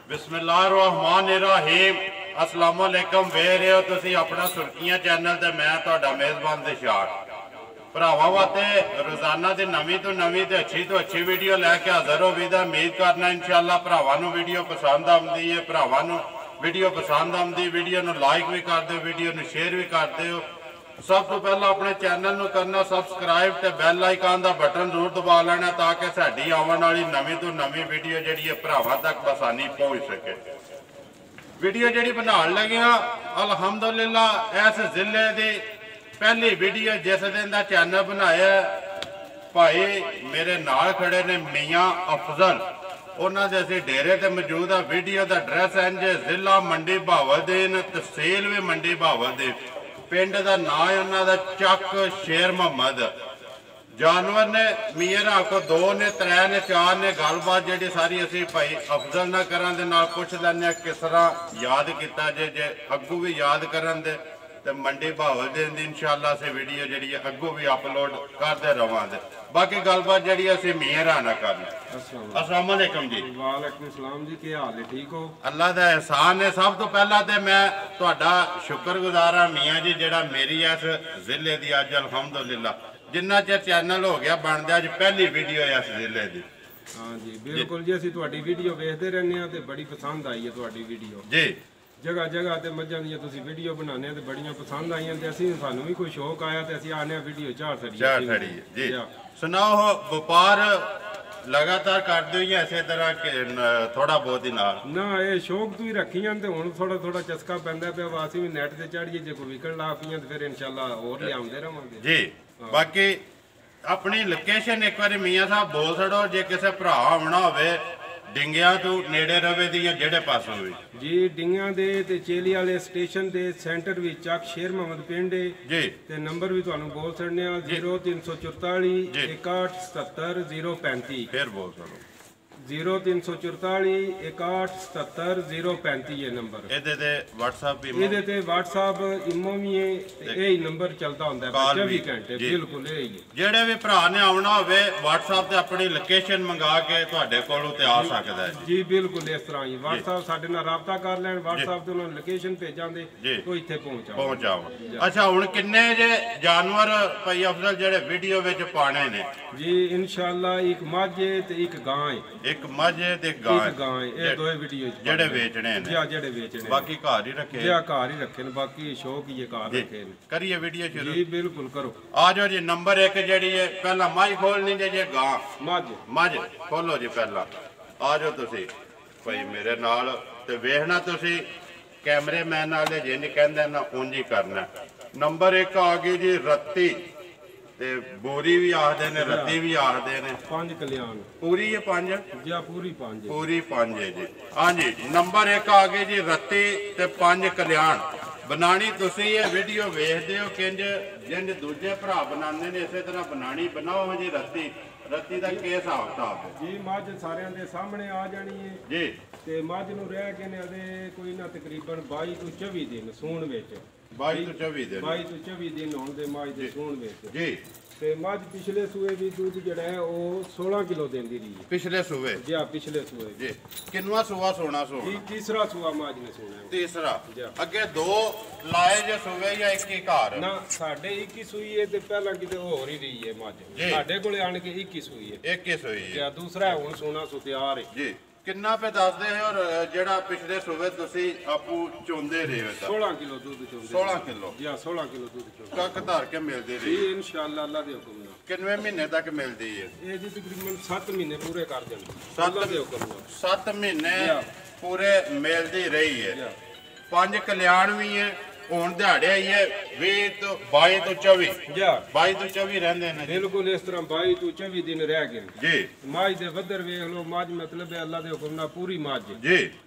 बिस्मिल्लाहिर्रहमानिर्रहीम अस्सलाम वालेकुम वे रहे हो तुसी अपना सुर्खियां चैनल ते मैं तुहाडा मेज़बान zeeshan भरावां वास्ते रोजाना दी नवीं तो अच्छी वीडियो लैके हाज़र हो भी उम्मीद करना इंशाअल्लाह भरावां नूं वीडियो पसंद आउंदी है भरावां नूं वीडियो पसंद आउंदी वीडियो नूं लाइक भी कर दो वीडियो नूं शेयर भी कर दो सब तो पहला अपने चैनल नूं करना सबसक्राइब ते बैल आइकन दा बटन जरूर दबा लेना ताकि साडी आउण वाली नवीं तो नवीं वीडियो जिहड़ी है भरावां तक आसानी पहुंच सके। वीडियो जिहड़ी बनाउण लगे हां अल्हम्दुलिल्लाह इस जिले दी पहली वीडियो जिस दिन दा चैनल बनाया भाई मेरे नाल खड़े ने मियाँ अफज़ल उन्हां दे असीं डेरे ते मौजूद आ। वीडियो दा एड्रैस इंज जिला मंडी बहावलदीन तहसील भी मंडी बहावलदीन पिंड का नाम है उन्होंने चक शेर मोहम्मद जानवर ने मियाँ को 2 ने 3 ने 4 ने गलबात जी सारी असी भाई अफजल ना करन दे नाल पुछ लैने किस तरह याद किया जे अगू भी याद करन दे ते मंडी बहावलदीन दी इंशाअल्लाह से वीडियो जी अगू भी अपलोड करते रहांगे। बाकी गलबात जी असी मियाँ ना करनी। अस्सलाम वालेकुम जी। वालेकुम सलाम जी, क्या हाल है? ठीक हो? अल्लाह का एहसान है। सब तो पहला तो मैं तुहाडा शुक्रगुजार हाँ मियाँ जी जिहड़ा मेरी इस जिले की अज अल्हम्दुलिल्लाह जिन्ना चिर चैनल हो गया बनदे अज पहली वीडियो है इस जिले की। हाँ जी बिल्कुल जी, असीं तुहाडी वीडियो वेखदे रहने ते बड़ी पसंद आई है तुहाडी वीडियो जी। जगह जगह ते मज्जां दी तुसीं वीडियो बनाने ते बड़ियां पसंद आईयां ते असीं सानू भी कोई शौक आया ते असीं आने वीडियो चार छड़ी जी। सुनाओ व्यापार लगातार करदे हो इसे तरह थोड़ा बहुत ही ना ये शौक तू ही रखियां ते हुण थोड़ा थोड़ा चस्का पैंदा पिया वा असीं भी नेट ते चढ़िए जे कोई विकण ला पईयां ते फिर इंशाअल्लाह होर लिआउंदे रहांगे जी। बाकी अपनी लोकेशन एक बार मियाँ साहब बोल छड़ो जे किसी भरा आना होवे डिंगिया तो नेड़े रवे दी जेड़े पासों भी जी। डिंगिया दे ते चेली वाले स्टेशन दे सेंटर भी चक शेर मोहम्मद पिंड जी ते नंबर भी तुहानू बोल छड़ने 0344 61 77 035 फिर बोल छड़ो 0344 61 77 035 ये नंबर ਇਹਦੇ WhatsApp भी ਇਹਦੇ ਤੇ WhatsApp ਇਮੋ ਵੀ ਹੈ ਤੇ ਇਹ ਨੰਬਰ ਚੱਲਦਾ ਹੁੰਦਾ ਹੈ 24 ਘੰਟੇ ਬਿਲਕੁਲ ਇਹ ਹੀ ਜਿਹੜੇ ਵੀ ਭਰਾ ਨੇ ਆਉਣਾ ਹੋਵੇ WhatsApp ਤੇ ਆਪਣੀ ਲੋਕੇਸ਼ਨ ਮੰਗਾ ਕੇ ਤੁਹਾਡੇ ਕੋਲੋਂ ਤੇ ਆ ਸਕਦਾ ਹੈ ਜੀ। ਬਿਲਕੁਲ ਇਸ ਤਰ੍ਹਾਂ ਹੀ WhatsApp ਸਾਡੇ ਨਾਲ ਰਾਬਤਾ ਕਰ ਲੈਣ WhatsApp ਤੇ ਉਹਨਾਂ ਨੂੰ ਲੋਕੇਸ਼ਨ ਭੇਜਾਂਦੇ ਉਹ ਇੱਥੇ ਪਹੁੰਚਾਓ। ਅੱਛਾ ਹੁਣ ਕਿੰਨੇ ਜੇ ਜਾਨਵਰ ਭਾਈ ਅਫਜ਼ਲ ਜਿਹੜੇ ਵੀਡੀਓ ਵਿੱਚ ਪਾਣੇ ਨੇ ਜੀ? ਇਨਸ਼ਾਅੱਲਾ ਇੱਕ ਮੱਝ ਤੇ ਇੱਕ ਗਾਂ ਹੈ। ਇੱਕ ਮੱਝ ਤੇ ਗਾਂ ਇਹ ਦੋਏ ਵੀਡੀਓ ਜਿਹੜੇ ਵੇਚਣੇ ਨੇ ਜੀ ਜਿਹੜੇ ਵੇਚਣੇ ਬਾਕੀ ਘਰ ਹੀ ਰੱਖੇ ਜੀ ਘਰ ਹੀ ਰੱਖੇ ਨੇ ਬਾਕੀ ਸ਼ੌਕ ਹੀ ਘਰ ਰੱਖੇ ਨੇ। ਕਰੀਏ ਵੀਡੀਓ ਸ਼ੁਰੂ ਜੀ ਬਿਲਕੁਲ ਕਰੋ। ਆ ਜਾਓ ਜੀ। ਨੰਬਰ 1 ਜਿਹੜੀ ਹੈ ਪਹਿਲਾਂ ਮੱਝ ਖੋਲਣੀ ਜੇ ਗਾਂ ਮੱਝ ਖੋਲੋ ਜੀ। ਪਹਿਲਾਂ ਆ ਜਾਓ ਤੁਸੀਂ ਭਾਈ ਮੇਰੇ ਨਾਲ ਤੇ ਵੇਖਣਾ ਤੁਸੀਂ ਕੈਮਰਾਮੈਨ ਵਾਲੇ ਜੇ ਨਹੀਂ ਕਹਿੰਦੇ ਨਾ ਉਂਝ ਹੀ ਕਰਨਾ। ਨੰਬਰ 1 ਆ ਗਈ ਜੀ ਰੱਤੀ ਤੇ ਬੋਰੀ ਵੀ ਆਖਦੇ ਨੇ ਰੱਤੀ ਵੀ ਆਖਦੇ ਨੇ 5 ਕਲਿਆਣ ਪੂਰੀ ਹੈ 5 ਜੀ ਪੂਰੀ 5 ਹੈ ਜੀ। हाँ जी नंबर 1 आ गई जी रत्ती ते 5 कल्याण बनानी तुसी ये वीडियो वेखदे हो किंज जिंज दूजे भरा बनाने ने इसे तरह बनानी बनाओ जी। रत्ती दा की हिसाब किताब जी? मझ सारिਆਂ ਦੇ ਸਾਹਮਣੇ ਆ ਜਾਣੀ ਹੈ ਜੀ ਤੇ ਮੱਝ ਨੂੰ ਰਹਿ ਕੇ ਨੇ ਅਦੇ ਕੋਈ ਨਾ ਤਕਰੀਬਨ 22 ਤੋਂ 24 ਦਿਨ ਸੂਣ ਵਿੱਚ 22 ਤੋਂ 24 ਦਿਨ ਹੋਣ ਦੇ ਮੱਝ ਦੇ ਸੂਣ ਵਿੱਚ ਜੀ। ਤੇ ਮੱਝ ਪਿਛਲੇ ਸੂਏ ਵੀ ਦੁੱਧ ਜਿਹੜਾ ਹੈ ਉਹ 16 ਕਿਲੋ ਦਿੰਦੀ ਰਹੀ ਹੈ ਪਿਛਲੇ ਸੂਏ ਜੀ। ਪਿਛਲੇ ਸੂਏ ਜੀ। ਕਿੰਨਵਾ ਸੂਆ ਸੋਣਾ ਜੀ? ਤੀਸਰਾ ਸੂਆ ਮੱਝ ਨੇ ਸੋਣਾ। ਤੀਸਰਾ ਅੱਗੇ 2 ਲਾਏ ਜੇ ਸੂਏ ਜਾਂ ਇੱਕ ਹੀ ਘਰ ਨਾ ਸਾਡੇ 21 ਸੂਈ ਹੈ ਤੇ ਪਹਿਲਾਂ ਕਿਤੇ ਹੋਰ ਹੀ ਰਹੀ ਹੈ ਮੱਝ ਸਾਡੇ ਕੋਲੇ ਆਣ ਕੇ 21 ਸੂਈ ਹੈ। 21 ਸੂਈ ਹੈ ਦੂਸਰਾ ਹੁਣ ਸੋਣਾ ਸੋ ਤਿਆਰ ਹੈ ਜੀ। ਕਿੰਨਾ ਪੇ ਦੱਸਦੇ ਹੋ ਔਰ ਜਿਹੜਾ ਪਿਛਲੇ ਸੂਬੇ ਤੁਸੀਂ ਆਪੂ ਚੋਂਦੇ ਰਹੇ ਹੋ 16 ਕਿਲੋ ਦੁੱਧ ਚੋਂਦੇ 16 ਕਿਲੋ ਜੀ 16 ਕਿਲੋ ਦੁੱਧ ਚੋਂਦੇ ਕੱਕ ਧਾਰ ਕੇ ਮਿਲਦੀ ਰਹੀ ਜੀ ਇਨਸ਼ਾਅੱਲਾ ਅੱਲਾ ਦੇ ਹੁਕਮ ਨਾਲ। ਕਿੰਨੇ ਮਹੀਨੇ ਤੱਕ ਮਿਲਦੀ ਹੈ ਇਹ ਜੀ ਤਕਰੀਬਨ 7 ਮਹੀਨੇ ਪੂਰੇ ਕਰ ਦੇਣ 7 ਦੇ ਹੁਕਮ ਨਾਲ 7 ਮਹੀਨੇ ਪੂਰੇ ਮਿਲਦੀ ਰਹੀ ਹੈ। 5 ਕਲਿਆਣ ਵੀ ਹੈ ਹੁਣ ਦਿਹਾੜੇ ਆਈ ਹੈ 20 ਤੋਂ 22 ਤੋਂ 24 22 ਤੋਂ 24 ਰਹਿੰਦੇ ਨੇ ਬਿਲकुल ਇਸ ਤਰ੍ਹਾਂ 22 ਤੋਂ 24 ਦਿਨ ਰਹਿ ਗਏ ਜੀ। ਮੱਝ ਦੇ ਵੱਧਰ ਵੇਖ ਲਓ ਮੱਝ ਮਤਲਬ ਹੈ ਅੱਲਾ ਦੇ ਹੁਕਮ ਨਾਲ ਪੂਰੀ ਮੱਝ ਜੀ।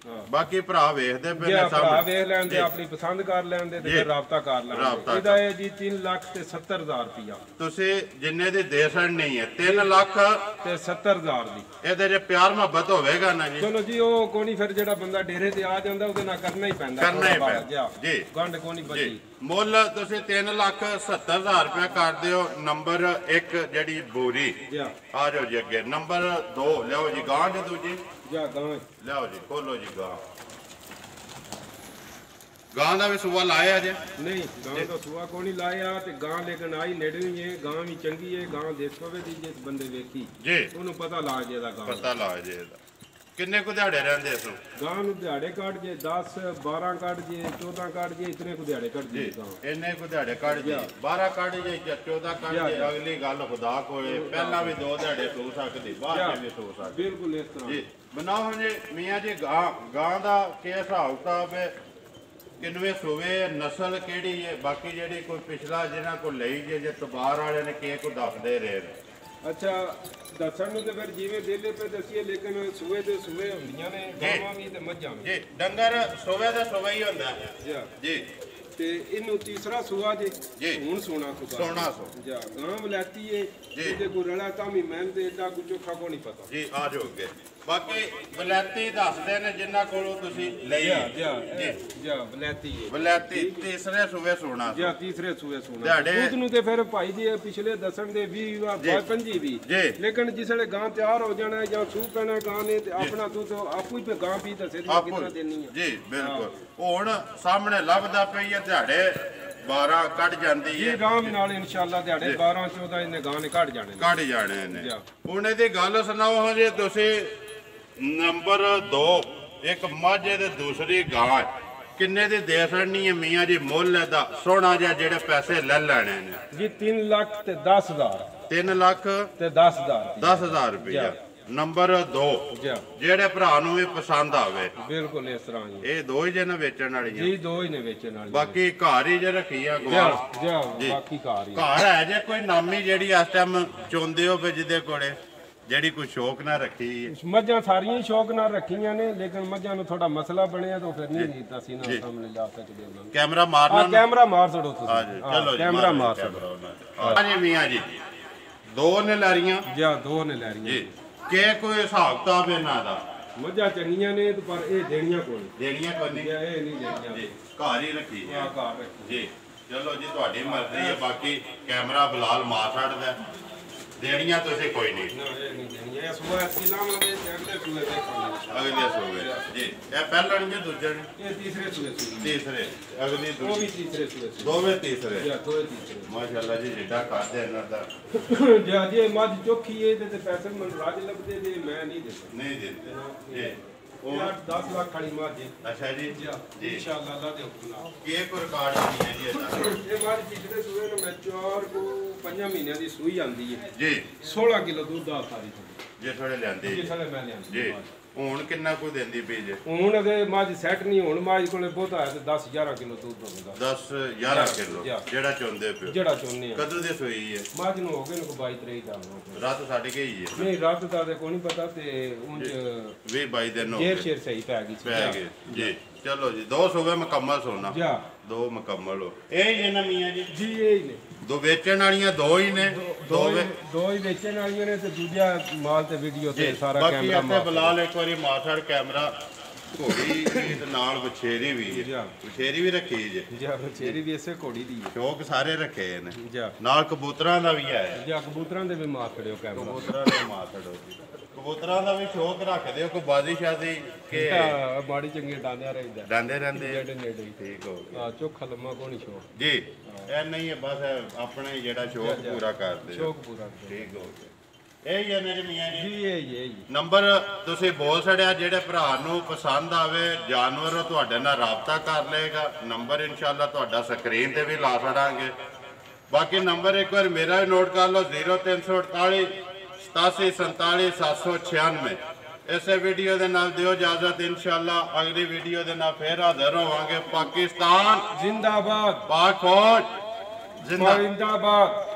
ਬਾਕੀ ਭਰਾ ਵੇਖਦੇ ਪਏ ਨੇ ਭਰਾ ਵੇਖ ਲੈਂਦੇ ਆਪਣੀ ਪਸੰਦ ਕਰ ਲੈਂਦੇ ਤੇ ਫਿਰ ਰਾਬਤਾ ਕਰ ਲੈਂਦੇ। ਇਹਦਾ ਹੈ ਜੀ 3,70,000 ਰੁਪਇਆ ਤੁਸੀਂ ਜਿੰਨੇ ਦੀ ਦੇਸਣ ਨਹੀਂ ਹੈ 3 ਲੱਖ ਤੇ 70,000 ਦੀ। ਇਹਦੇ ਜੇ ਪਿਆਰ ਮੁਹੱਬਤ ਹੋਵੇਗਾ ਨਾ ਜੀ ਚਲੋ ਜੀ ਉਹ ਕੋਈ ਨਹੀਂ ਫਿਰ ਜਿਹੜਾ ਬੰਦਾ ਡੇਰੇ ਤੇ ਆ ਜਾਂਦਾ ਉਹਦੇ ਨਾਲ ਕਰਨਾ ਹੀ ਪੈਂਦਾ ਜੀ। ਗੰਢ कोनी बची ਮੁੱਲ ਤੁਸੀਂ 3,70,000 ਰੁਪਏ ਕਰਦੇ ਹੋ। ਨੰਬਰ 1 ਜਿਹੜੀ ਬੋਰੀ ਆ ਜਾਓ ਜੀ ਅੱਗੇ। ਨੰਬਰ 2 ਲਿਆਓ ਜੀ ਗਾਂ ਜੀ ਦੂਜੀ ਲਿਆਓ ਜੀ ਖੋਲੋ ਜੀ ਗਾਂ। ਗਾਂ ਦਾ ਵੀ ਸੂਆ ਲਾਇਆ ਜੇ? ਨਹੀਂ ਗਾਂ ਦਾ ਸੂਆ ਕੋਈ ਨਹੀਂ ਲਾਇਆ ਤੇ ਗਾਂ ਲੇਕਿਨ ਆਈ ਨੇੜਵੀਂ ਹੈ। ਗਾਂ ਵੀ ਚੰਗੀ ਹੈ। ਗਾਂ ਦੇਖੋਵੇ ਦੀ ਜਿਸ ਬੰਦੇ ਵੇਖੀ ਜੀ ਉਹਨੂੰ ਪਤਾ ਲੱਗ ਜਾਏਗਾ। ਗਾਂ ਪਤਾ ਲੱਗ ਜਾਏਗਾ। ਕਿੰਨੇ ਕੁ ਦਿਹਾੜੇ ਰਹਿੰਦੇ ਇਸ ਨੂੰ? ਗਾਂ ਨੂੰ ਦਿਹਾੜੇ ਕੱਢ ਜੇ 10 12 ਕੱਢ ਜੇ 14 ਕੱਢ ਜੇ ਇਤਨੇ ਕੁ ਦਿਹਾੜੇ ਕੱਢ ਜੇ ਗਾਂ। ਇੰਨੇ ਕੁ ਦਿਹਾੜੇ ਕੱਢ ਜੇ 12 ਕੱਢ ਜੇ 14 ਕੱਢ ਜੇ। ਅਗਲੀ ਗੱਲ ਖੁਦਾ ਕੋਲੇ ਪਹਿਲਾਂ ਵੀ 2 ਦਿਹਾੜੇ ਸੋ ਸਕਦੀ ਬਾਅਦ ਵੀ ਸੋ ਸਕਦੀ। ਬਿਲਕੁਲ ਇਸ ਤਰ੍ਹਾਂ ਜੀ ਬਣਾਓ ਜੀ ਮੀਆਂ ਜੀ। ਗਾਂ ਦਾ ਕੀ ਹਿਸਾਬ ਕਿਤਾਬ ਹੈ? ਕਿੰਨਵੇਂ ਸੂਵੇ ਨਸਲ ਕਿਹੜੀ ਹੈ? ਬਾਕੀ ਜਿਹੜੀ ਕੋਈ ਪਿਛਲਾ ਜਿਹਨਾਂ ਕੋਲ ਲਈ ਜੇ ਤਬਾਰ ਵਾਲੇ ਨੇ ਕੀ ਕੋ ਦੱਸਦੇ ਰਹੇ ਨੇ? ਅੱਛਾ ਦੱਸਣ ਨੂੰ ਤੇ ਫਿਰ ਜਿਵੇਂ ਦੇਲੇ ਪੇ ਦਸੀਏ ਲੇਕਿਨ ਸੂਏ ਦੇ ਸੂਏ ਹੁੰਦੀਆਂ ਨੇ ਗਾਵਾਂ ਵੀ ਤੇ ਮੱਝਾਂ ਵੀ। ਜੀ ਡੰਗਰ ਸੂਵੇ ਦਾ ਸੂਆ ਹੀ ਹੁੰਦਾ ਜੀ। ਤੇ ਇਹਨੂੰ ਤੀਸਰਾ ਸੂਆ ਜੇ ਹੁਣ ਸੋਣਾ ਜੀ ਗਾਂ ਵਲੈਤੀ ਏ ਜਿਹਦੇ ਕੋ ਰਲਾ ਤਾਂ ਵੀ ਮੈਂ ਤੇ ਏਡਾ ਕੁ ਚੋਖਾ ਕੋ ਨਹੀਂ ਪਤਾ ਜੀ। ਆ ਜਾਓ ਅੱਗੇ। ਬਾਕੀ ਵਲੈਤੀ ਦੱਸਦੇ ਨੇ ਜਿੰਨਾ ਕੋਲੋਂ ਤੁਸੀਂ ਲਈ ਜੀ ਵਲੈਤੀ ਤੀਸਰੇ ਸੂਵੇ ਸੋਣਾ ਜੀ ਤੀਸਰੇ ਸੂਵੇ ਸੋਣਾ। ਦੁੱਧ ਨੂੰ ਤੇ ਫਿਰ ਭਾਈ ਜੀ ਪਿਛਲੇ ਦੱਸਣ ਦੇ 20 25 ਵੀ ਲੇਕਿਨ ਜਿਸਲੇ ਗਾਂ ਤਿਆਰ ਹੋ ਜਾਣਾ ਜਾਂ ਸੂ ਪੈਣਾ ਗਾਂ ਨੇ ਤੇ ਆਪਣਾ ਦੁੱਧ ਆਪੂ ਹੀ ਗਾਂ ਪੀ ਦੱਸੇ ਕਿੰਨਾ ਦੇਣੀ ਹੈ ਜੀ। ਬਿਲਕੁਲ ਹੁਣ ਸਾਹਮਣੇ ਲੱਭਦਾ ਪਈ ਹੈ ਦਿਹਾੜੇ 12 ਕੱਢ ਜਾਂਦੀ ਹੈ ਜੀ ਆਰਾਮ ਨਾਲ ਇਨਸ਼ਾਅੱਲਾ ਦਿਹਾੜੇ 12 14 ਇਹਨੇ ਗਾਂ ਨੇ ਕੱਢ ਜਾਣੇ ਨੇ। ਹੁਣ ਇਹਦੀ ਗੱਲ ਸੁਣਾਓ ਜੇ ਤੁਸੀਂ। ਨੰਬਰ 2 ਇੱਕ ਮੱਝ ਤੇ ਦੂਸਰੀ ਗਾਂ ਕਿੰਨੇ ਦੀ ਦੇ ਸਕਣੀ ਹੈ ਮੀਆਂ ਜੀ? ਮੁੱਲ ਇਹਦਾ ਸੋਹਣਾ ਜਿਹਾ ਜਿਹੜੇ ਪੈਸੇ ਲੈ ਲੈਣੇ ਨੇ ਜੀ 3 ਲੱਖ ਤੇ 10,000 3 ਲੱਖ ਤੇ 10,000 ਰੁਪਇਆ। ਨੰਬਰ 2 ਜਿਹੜੇ ਭਰਾ ਨੂੰ ਵੀ ਪਸੰਦ ਆਵੇ ਬਿਲਕੁਲ ਇਸ ਤਰ੍ਹਾਂ ਜੀ। ਇਹ 2 ਹੀ ਜੇ ਨੇ ਵੇਚਣ ਵਾਲੀਆਂ ਜੀ 2 ਹੀ ਨੇ ਵੇਚਣ ਵਾਲੀ। ਬਾਕੀ ਘਰ ਹੀ ਜੇ ਰੱਖੀ ਆ ਗਵਾਰ ਬਾਕੀ ਘਰ ਹੈ ਜੇ ਕੋਈ ਨਾਮੀ ਜਿਹੜੀ ਇਸ ਟਾਈਮ ਚੁੰਦੇ ਹੋ ਵੀ ਜਿਹਦੇ ਕੋਲੇ ਜਿਹੜੀ ਕੋਈ ਸ਼ੌਕ ਨਾ ਰੱਖੀ। ਮੱਝਾਂ ਸਾਰੀਆਂ ਹੀ ਸ਼ੌਕ ਨਾਲ ਰੱਖੀਆਂ ਨੇ ਲੇਕਿਨ ਮੱਝਾਂ ਨੂੰ ਥੋੜਾ ਮਸਲਾ ਬਣਿਆ ਤਾਂ ਫਿਰ ਨਹੀਂ ਕੀਤਾ ਸੀ ਨਾ ਸਾਹਮਣੇ ਲਾ ਸਕਦੇ ਉਹਨਾਂ ਨੂੰ। ਕੈਮਰਾ ਮਾਰਨਾ ਕੈਮਰਾ ਮਾਰ ਛੜੋ ਤੁਸੀਂ। ਚਲੋ ਕੈਮਰਾ ਮਾਰ ਛੜੋ। ਹਾਂਜੀ ਮੀਆਂ ਜੀ 2 ਨੇ ਲਾਰੀਆਂ ਜੀ 2 ਨੇ ਲਾਰੀਆਂ ਜੀ। ਕੀ ਕੋਈ ਹਿਸਾਬ ਕਿਤਾਬ ਇਹਨਾਂ ਦਾ? ਮੱਝਾਂ ਚੰਗੀਆਂ ਨੇ ਪਰ ਇਹ ਦੇਣੀਆਂ ਕੋਈ ਨਹੀਂ ਇਹ ਨਹੀਂ ਦੇਣੀਆਂ ਜੀ। ਘਰ ਹੀ ਰੱਖੀ ਘਰ ਜੀ। ਚਲੋ ਜੀ ਤੁਹਾਡੀ ਮਰਜ਼ੀ ਹੈ। ਬਾਕੀ ਕੈਮਰਾ ਬਲਾਲ ਮਾਰ ਛੱਡਦਾ ਦੇਣੀਆਂ ਤੁਸੀਂ ਕੋਈ ਨਹੀਂ। ਇਹ ਸੂਆ ਸਿਲਾਵਾਂਗੇ ਅਗਲੇ ਸੂਏ ਦੇਖਾਂਗੇ। ਅਗਲੇ ਸੂਏ ਜੀ। ਇਹ ਪਹਿਲਾਂ ਨਹੀਂ ਦੂਜੇ ਨੇ? ਇਹ ਤੀਸਰੇ ਸੂਏ ਤੀਸਰੇ ਅਗਲੀ ਉਹ ਵੀ ਤੀਸਰੇ ਸੂਏ ਦੋਵੇਂ ਤੀਸਰੇ ਦੋਵੇਂ ਤੀਸਰੇ। ਮਾਸ਼ਾਅੱਲਾ ਜੀ ਜਿੱਡਾ ਕਰਦੇ ਇਹਨਾਂ ਦਾ ਜੇ ਮੱਝ ਚੋਖੀ ਏ ਤੇ ਪੈਸੇ ਮਨ ਰਾਜ ਲੱਭਦੇ ਨੇ ਮੈਂ ਨਹੀਂ ਦਿੰਦੇ ਜੀ। ਉਹ 10 ਲੱਖ ਵਾਲੀ ਮੱਝ। ਅੱਛਾ ਜੀ ਜੀ ਇਨਸ਼ਾਅੱਲਾ ਅੱਲਾ ਦੇ ਹੁਕਮ ਨਾਲ। ਕੀ ਕੋ ਰਿਕਾਰਡ ਨਹੀਂ ਹੈ ਜੀ ਇਹਦਾ? ਇਹ ਮੱਝ ਪਿਛਲੇ ਸੂਏ ਨੂੰ ਮੈਂ 4 ਕੋ 5 ਮਹੀਨਿਆਂ ਦੀ ਸੂਈ ਆਂਦੀ ਹੈ ਜੀ। 16 ਕਿਲੋ ਦੁੱਧ ਆ ਸਾਰੀ ਜੇ ਥੋੜੇ ਲਿਆਂਦੀ ਜੀ। ਥੋੜੇ ਮੈਂ ਲਿਆਂਦੀ ਜੀ। ਹੁਣ ਕਿੰਨਾ ਕੁ ਦਿੰਦੀ ਪਈ ਜੇ? ਹੁਣ ਅਗੇ ਮੱਝ ਸੈੱਟ ਨਹੀਂ ਹੁਣ ਮੱਝ ਕੋਲੇ ਬਹੁਤ ਆਇਆ ਤੇ 10 11 ਕਿਲੋ ਦੁੱਧ ਹੋਵੇਗਾ। 10 11 ਕਿਲੋ ਜਿਹੜਾ ਚੁੰਦੇ ਪਿਓ? ਜਿਹੜਾ ਚੁੰਨੇ ਆ। ਕਦੋਂ ਦੀ ਸੂਈ ਹੈ ਮੱਝ ਨੂੰ ਹੋ ਗਏ ਨੂੰ 22 23 ਦਿਨ ਹੋ ਗਏ। ਰਾਤ ਸਾਡੇ ਕੇ ਹੀ ਹੈ? ਨਹੀਂ ਰਾਤ ਦਾ ਤੇ ਕੋਈ ਨਹੀਂ ਪਤਾ ਤੇ ਉਂਝ 20 22 ਦਿਨ ਹੋ ਗਏ। ਸ਼ੇਰ ਸਹੀ ਪੈ ਗਈ ਜੀ। ਚਲੋ ਜੀ 2 ਸੂਬੇ ਮੁਕੰਮਲ ਸੋਨਾ 2 ਮੁਕੰਮਲ ਹੋ ਇਹ ਹੀ ਨੇ ਮੀਆਂ ਜੀ? ਜੀ ਇਹ ਹੀ ਨੇ। 2 ਵੇਚਣ ਵਾਲੀਆਂ 2 ਹੀ ਨੇ? 2 ਹੀ ਵੇਚਣ ਵਾਲੀਆਂ ਨੇ ਤੇ ਦੂਜਾ ਮਾਲ ਤੇ ਵੀਡੀਓ ਤੇ ਸਾਰਾ ਕੈਮਰਾ ਬਾਕੀ ਇੱਥੇ ਬਲਾਲ ਇੱਕ ਵਾਰੀ ਮਾਸੜ ਕੈਮਰਾ ਘੋੜੀ ਤੇ ਨਾਲ ਵਛੇਰੀ ਵੀ ਹੈ। ਵਛੇਰੀ ਵੀ ਰੱਖੀ ਜੇ? ਜੀ ਵਛੇਰੀ ਵੀ ਇਸੇ ਘੋੜੀ ਦੀ ਹੈ। ਸ਼ੌਕ ਸਾਰੇ ਰੱਖੇ ਨੇ ਨਾਲ ਕਬੂਤਰਾਂ ਦਾ ਵੀ ਹੈ? ਜੀ ਕਬੂਤਰਾਂ ਦੇ ਵੀ ਮਾਰ ਖੜਿਓ ਕੈਮਰਾ। ਕਬੂਤਰਾਂ ਦੇ ਮਾਰ ਖੜੋ ਜੀ। ਕਬੂਤਰਾਂ ਦਾ ਵੀ ਸ਼ੌਕ ਰੱਖਦੇ ਹੋ ਕੋਈ ਬਾਜ਼ੀ ਸ਼ਾਦੀ ਕਿ ਮਾੜੀ ਚੰਗੀ ਡਾਂਦਿਆਂ ਰਹਿੰਦਾ? ਡਾਂਦੇ ਰਹਿੰਦੇ ਨੇੜੇ ਠੀਕ ਹੋ ਗਿਆ। ਚੋਖਾ ਲੰਮਾ ਕੋਈ ਨਹੀਂ ਸ਼ੌਕ ਜੀ। ਇਹ ਨਹੀਂ ਹੈ ਬਸ ਆਪਣੇ ਜਿਹੜਾ ਸ਼ੌਕ ਪੂਰਾ ਕਰਦੇ ਸ਼ੌਕ ਪੂਰਾ ਠੀਕ ਹੋ ਗਿਆ। ਇਹ ਹੀ ਹੈ ਮੇਰੇ ਮੀਆਂ ਜੀ? ਇਹ ਨੰਬਰ ਤੁਸੀਂ ਬੋਲ ਛੜਿਆ ਜਿਹੜੇ ਭਰਾ ਨੂੰ ਪਸੰਦ ਆਵੇ ਜਾਨਵਰ ਤੁਹਾਡੇ ਨਾਲ ਰਾਬਤਾ ਕਰ ਲਏਗਾ। ਨੰਬਰ ਇਨਸ਼ਾਅੱਲਾ ਤੁਹਾਡਾ ਸਕਰੀਨ ਤੇ ਵੀ ਲਾ ਛੜਾਂਗੇ। ਬਾਕੀ ਨੰਬਰ ਇੱਕ ਵਾਰ ਮੇਰਾ ਵੀ ਨੋਟ ਕਰ ਲਓ 0348 87 47 796। ਇਸੇ ਵੀਡੀਓ ਦੇ ਨਾਲ ਦਿਓ ਇਜਾਜ਼ਤ। ਇਨਸ਼ਾਅੱਲਾ ਅਗਲੀ ਵੀਡੀਓ ਦੇ ਨਾਲ ਫੇਰ ਹਾਜ਼ਰ ਹੋਵਾਂਗੇ। ਪਾਕਿਸਤਾਨ ਜ਼ਿੰਦਾਬਾਦ, ਪਾਕ ਫੌਜ ਜ਼ਿੰਦਾਬਾਦ।